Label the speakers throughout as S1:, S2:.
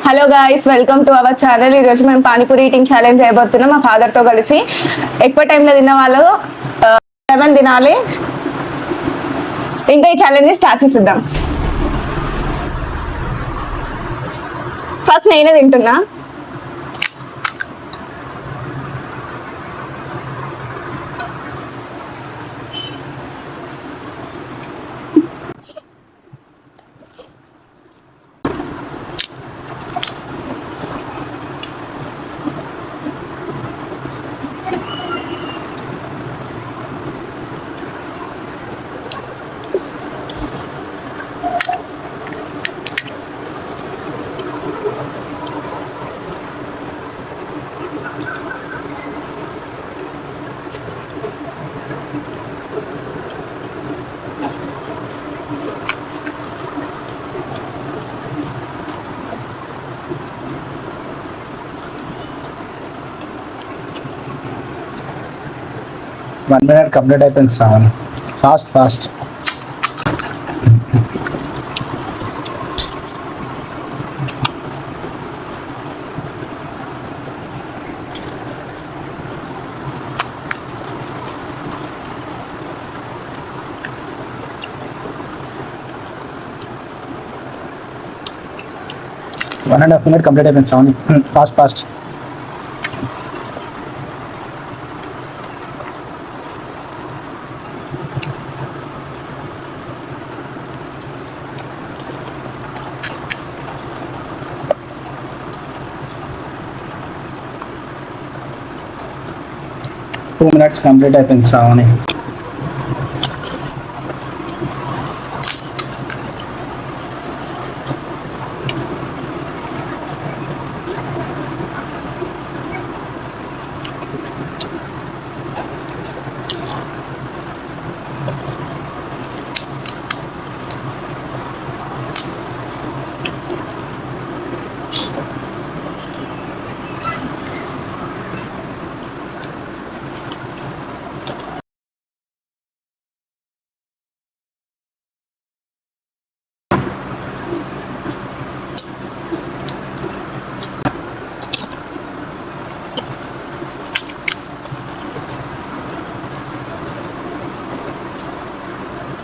S1: Hello guys, welcome to our channel. ఈరోజు మేము panipuri eating challenge చేయబోతున్నాం మా ఫాదర్తో కలిసి. ఎక్కువ టైంలో తిన్న వాళ్ళు 7 తినాలి. ఇంకా ఈ ఛాలెంజ్ స్టార్ట్ చేసిద్దాం. ఫస్ట్ నేనే తింటున్నా.
S2: One minute complete అయిపోయింది Sravani. Fast fast. One and a half minute complete అయిపోయింది Sravani. Fast fast. Two minutes complete అయిపోయింది Shravani.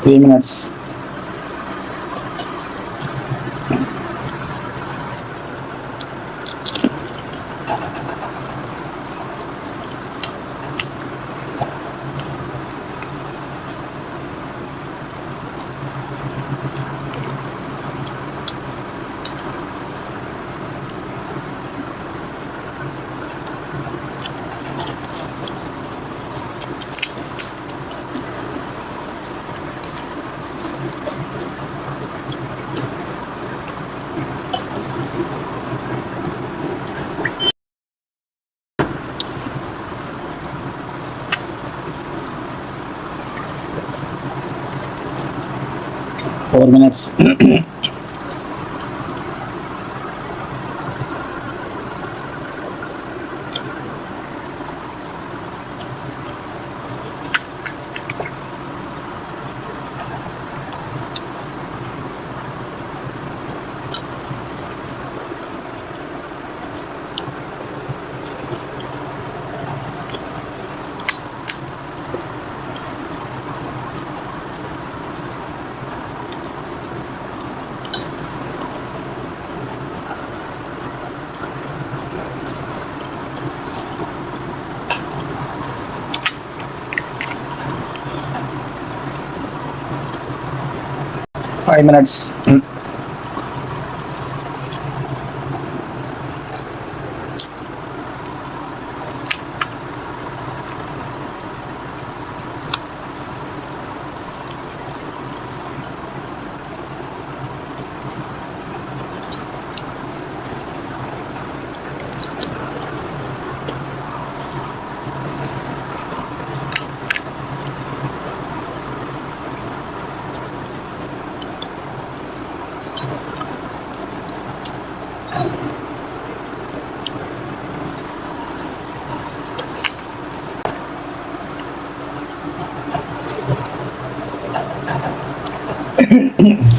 S2: Three minutes. Four minutes. 5 minutes.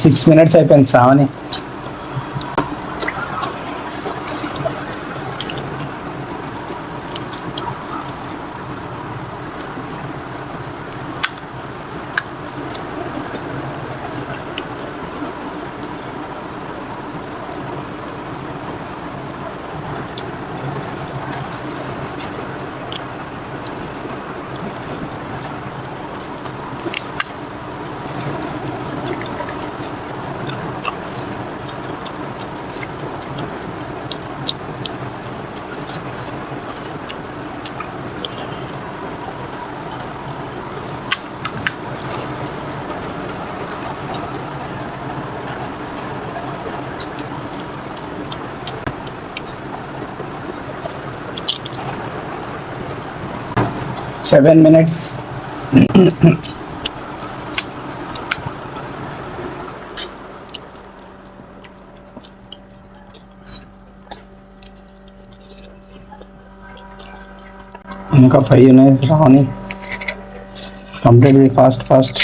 S2: 6 minutes అయిపోయింది శ్రావణి. 7 minutes. ఇంకా 5 ఉన్నాయి Ravani. Complete fast fast.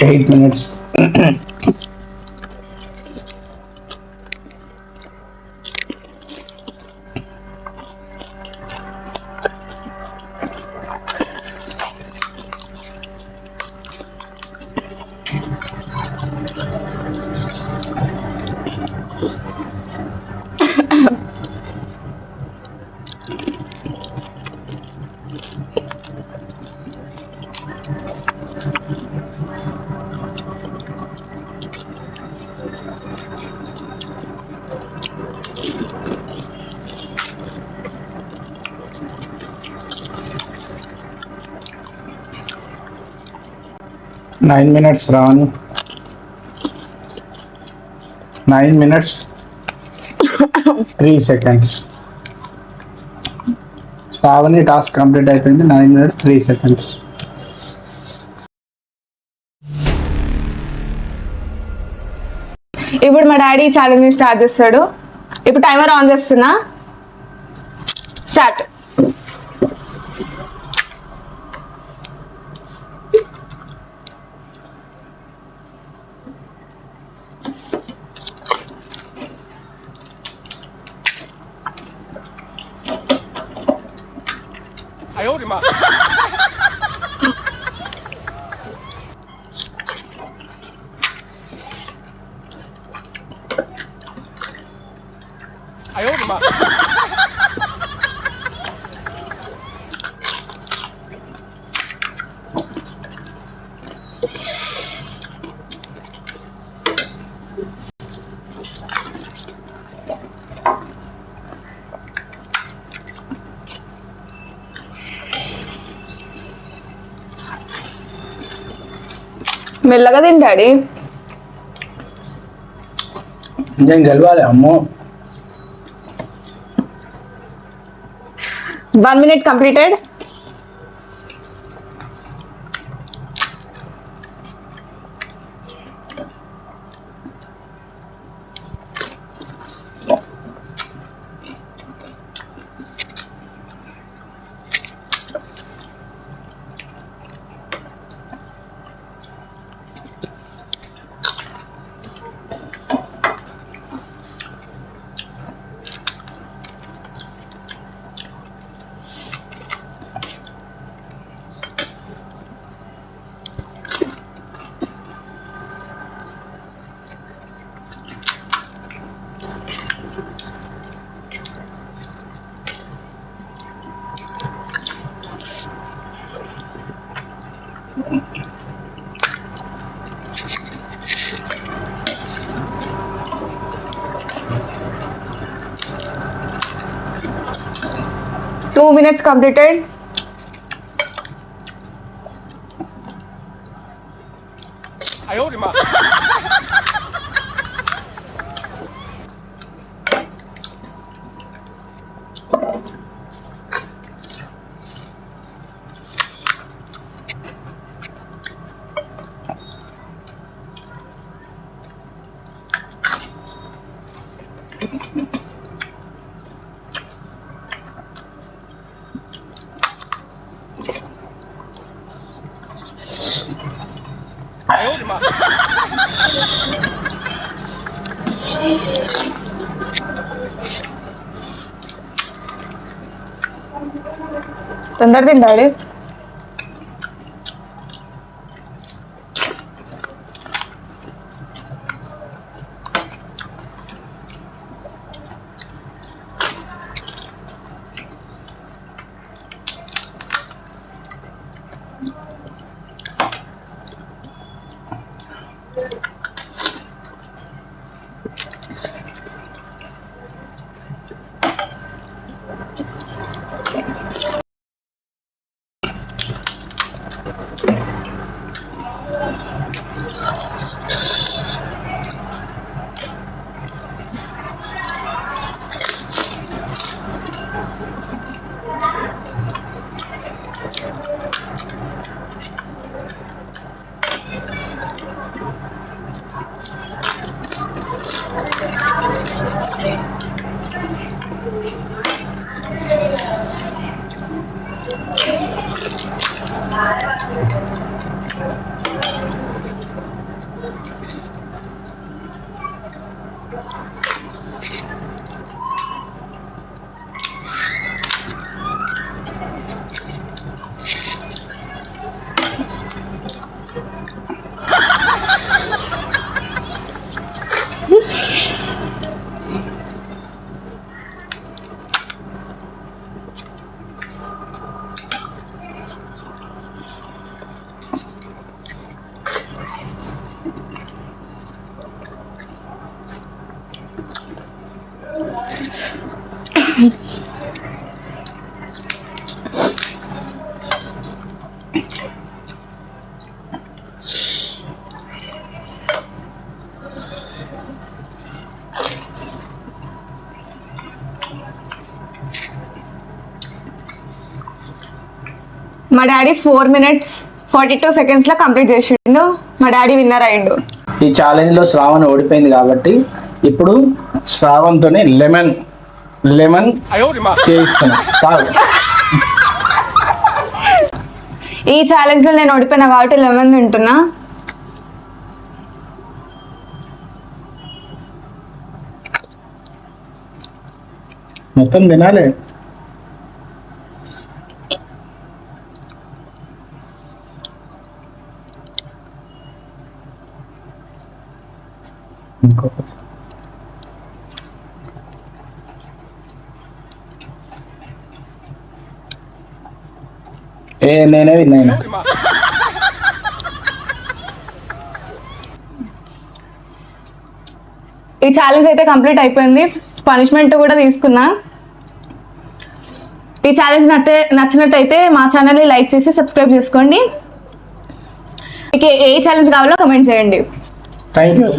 S2: 8 minutes. 9 minutes Ravani. 9 minutes 3 seconds. Sravani task complete అయిపోయింది. 9 minutes 3 seconds.
S1: ఇప్పుడు మా daddy challenge start చేస్తాడు. ఇప్పుడు టైమర్ ఆన్ చేస్తున్నా. స్టార్ట్. మెల్లగా తిని డాడీ.
S2: నేను గెలవాలి అమ్మో.
S1: 1 minute completed. Two minutes completed. తొందర తిండాడు. మా డాడీ 4 minutes 42 seconds లో కంప్లీట్ చేసిండు. మా డాడీ విన్నర్ అయిండు.
S2: ఈ ఛాలెంజ్ లో శ్రావణ్ ఓడిపోయింది కాబట్టి ఇప్పుడు శ్రావణ్తోనే లెమన్ చేయిస్తున్నా.
S1: ఈ ఛాలెంజ్ లో నేను ఓడిపోయినా కాబట్టి లెమన్ తింటున్నా.
S2: మొత్తం తినాలి. నేనే విన్నా.
S1: ఈ ఛాలెంజ్ అయితే కంప్లీట్ అయిపోయింది. పనిష్మెంట్ కూడా తీసుకున్నా. ఈ ఛాలెంజ్ నచ్చినట్టయితే మా ఛానల్ని లైక్ చేసి సబ్స్క్రైబ్ చేసుకోండి. మీకు ఏ ఛాలెంజ్ కావాలో కమెంట్ చేయండి.
S2: Thank you.